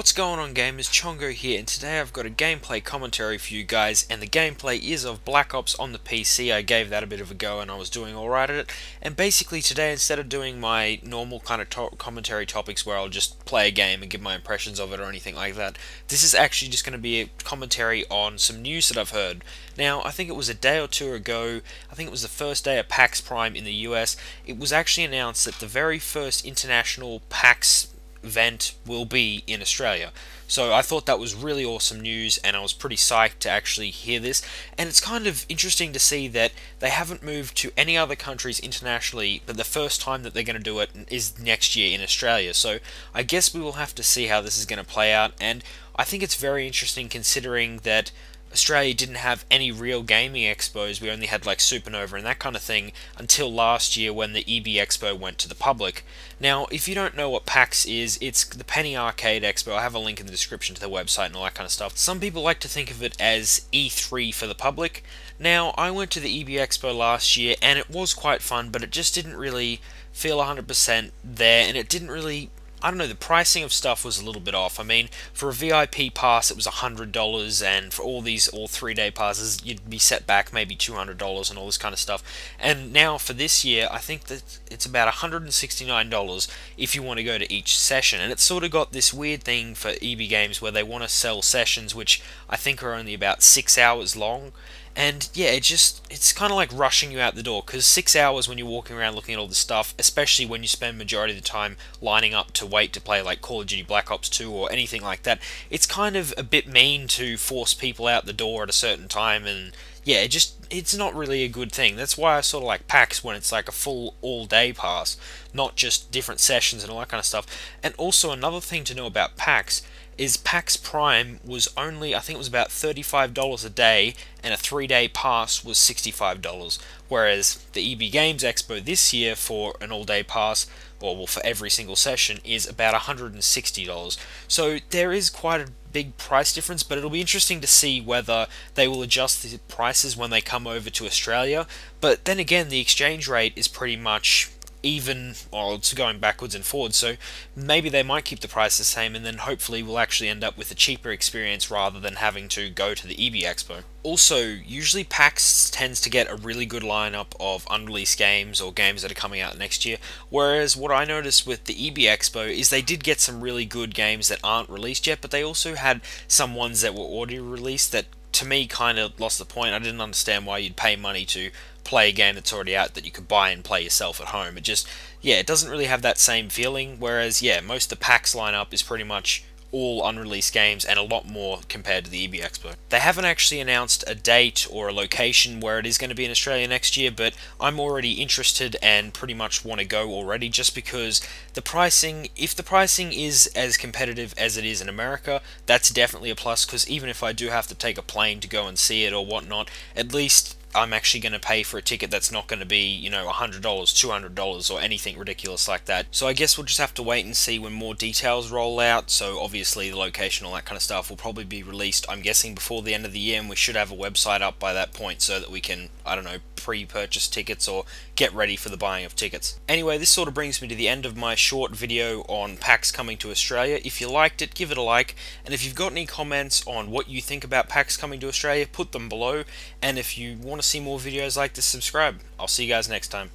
What's going on, gamers? Chongo here, and today I've got a gameplay commentary for you guys, and the gameplay is of Black Ops on the PC. I gave that a bit of a go and I was doing alright at it, and basically today, instead of doing my normal kind of commentary topics where I'll just play a game and give my impressions of it or anything like that, this is actually just going to be a commentary on some news that I've heard. Now, I think it was a day or two ago, I think it was the first day of PAX Prime in the US, it was actually announced that the very first international PAX event will be in Australia. So I thought that was really awesome news, and I was pretty psyched to actually hear this. And it's kind of interesting to see that they haven't moved to any other countries internationally, but the first time that they're going to do it is next year in Australia. So I guess we will have to see how this is going to play out, and I think it's very interesting considering that Australia didn't have any real gaming expos. We only had like Supernova and that kind of thing until last year when the EB Expo went to the public. Now, if you don't know what PAX is, it's the Penny Arcade Expo. I have a link in the description to the website and all that kind of stuff. Some people like to think of it as E3 for the public. Now, I went to the EB Expo last year and it was quite fun, but it just didn't really feel 100% there, and it didn't really, I don't know, the pricing of stuff was a little bit off. I mean, for a VIP pass it was $100, and for all 3-day passes you'd be set back maybe $200 and all this kind of stuff. And now for this year I think that it's about $169 if you want to go to each session, and it's sort of got this weird thing for EB Games where they want to sell sessions which I think are only about 6 hours long. And yeah, it's kind of like rushing you out the door, because 6 hours when you're walking around looking at all this stuff, especially when you spend majority of the time lining up to wait to play like Call of Duty Black Ops 2 or anything like that, it's kind of a bit mean to force people out the door at a certain time, and yeah, it's not really a good thing. That's why I sort of like PAX when it's like a full all-day pass, not just different sessions and all that kind of stuff. And also another thing to know about PAX is PAX Prime was only, I think it was about $35 a day, and a 3-day pass was $65, whereas the EB Games Expo this year for an all-day pass, or well, for every single session, is about $160. So there is quite a big price difference, but it'll be interesting to see whether they will adjust the prices when they come over to Australia. But then again, the exchange rate is pretty much even, well, it's going backwards and forwards, so maybe they might keep the price the same, and then hopefully we'll actually end up with a cheaper experience rather than having to go to the EB Expo. Also, usually PAX tends to get a really good lineup of unreleased games or games that are coming out next year, whereas what I noticed with the EB Expo is they did get some really good games that aren't released yet, but they also had some ones that were already released that to me kind of lost the point. I didn't understand why you'd pay money to play a game that's already out that you could buy and play yourself at home. It just, yeah, it doesn't really have that same feeling, whereas, yeah, most of the PAX lineup is pretty much all unreleased games and a lot more compared to the EB Expo. They haven't actually announced a date or a location where it is going to be in Australia next year, but I'm already interested and pretty much want to go already, just because the pricing, if the pricing is as competitive as it is in America, that's definitely a plus, because even if I do have to take a plane to go and see it or whatnot, at least I'm actually going to pay for a ticket that's not going to be, you know, $100, $200 or anything ridiculous like that. So I guess we'll just have to wait and see when more details roll out. So obviously the location, all that kind of stuff will probably be released, I'm guessing, before the end of the year, and we should have a website up by that point so that we can, I don't know, pre-purchase tickets or get ready for the buying of tickets. Anyway, this sort of brings me to the end of my short video on PAX coming to Australia. If you liked it, give it a like, and if you've got any comments on what you think about PAX coming to Australia, put them below, and if you want to see more videos like this, subscribe. I'll see you guys next time.